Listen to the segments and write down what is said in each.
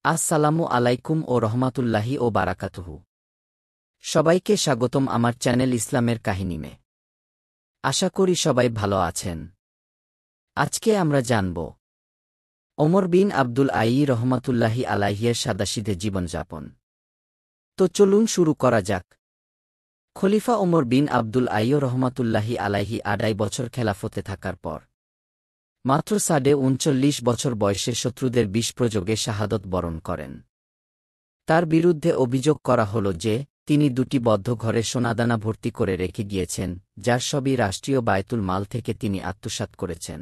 আসসালামু আলাইকুম ও রহমাতুল্লাহি ও বারাকাতুহু। সবাইকে স্বাগতম আমার চ্যানেল ইসলামের কাহিনীমে। আশা করি সবাই ভালো আছেন। আজকে আমরা জানব ওমর বিন আব্দুল আইয়ি রহমাতুল্লাহি আলাইহির সাদাসিধে জীবনযাপন। তো চলুন শুরু করা যাক। খলিফা ওমর বিন আব্দুল আইয়ি রহমাতুল্লাহি আলাইহি ২.৫ বছর খেলাফতে থাকার পর মাত্র ৩৯ বছর বয়সে শত্রুদের বিষ প্রযোগে শাহাদত বরণ করেন। তার বিরুদ্ধে অভিযোগ করা হল যে তিনি ২টি বদ্ধ ঘরে সোনাদানা ভর্তি করে রেখে গিয়েছেন, যার সবই রাষ্ট্রীয় বায়তুল মাল থেকে তিনি আত্মসাৎ করেছেন।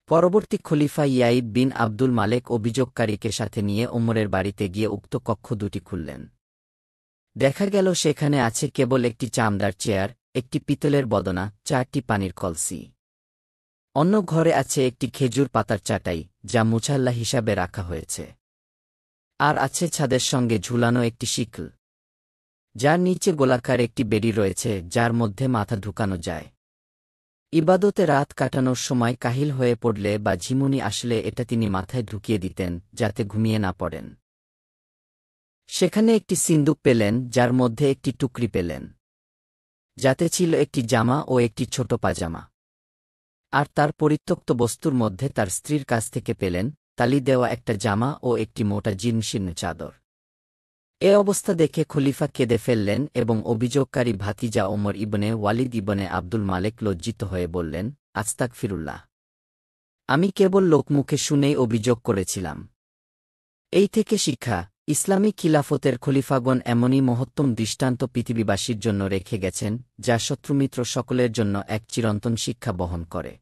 পরবর্তী খলিফা ইয়াইদ বিন আব্দুল মালেক অভিযোগকারীকে সাথে নিয়ে ওমরের বাড়িতে গিয়ে উক্ত কক্ষ দুটি খুললেন। দেখা গেল সেখানে আছে কেবল একটি চামড়ার চেয়ার, একটি পিতলের বদনা, ৪টি পানির কলসি। অন্য ঘরে আছে একটি খেজুর পাতার চাটাই, যা মুছাল্লা হিসাবে রাখা হয়েছে। আর আছে ছাদের সঙ্গে ঝুলানো একটি শিকল, যার নিচে গোলাকার একটি বেড়ি রয়েছে, যার মধ্যে মাথা ঢুকানো যায়। ইবাদতে রাত কাটানোর সময় কাহিল হয়ে পড়লে বা ঝিমুনি আসলে এটা তিনি মাথায় ঢুকিয়ে দিতেন, যাতে ঘুমিয়ে না পড়েন। সেখানে একটি সিন্দুক পেলেন, যার মধ্যে একটি টুকরি পেলেন, যাতে ছিল একটি জামা ও একটি ছোট পাজামা। আর তার পরিত্যক্ত বস্তুর মধ্যে তার স্ত্রীর কাছ থেকে পেলেন তালি দেওয়া একটা জামা ও একটি মোটা জিনশীর্ণ চাদর। এ অবস্থা দেখে খলিফা কেঁদে ফেললেন এবং অভিযোগকারী ভাতিজা ওমর ইবনে ওয়ালিদ ইবনে আব্দুল মালেক লজ্জিত হয়ে বললেন, আস্তাগফিরুল্লাহ, আমি কেবল লোকমুখে শুনেই অভিযোগ করেছিলাম। এই থেকে শিক্ষা, ইসলামী খিলাফতের খলিফাগণ এমনই মহত্তম দৃষ্টান্ত পৃথিবীবাসীর জন্য রেখে গেছেন, যা শত্রুমিত্র সকলের জন্য এক চিরন্তন শিক্ষা বহন করে।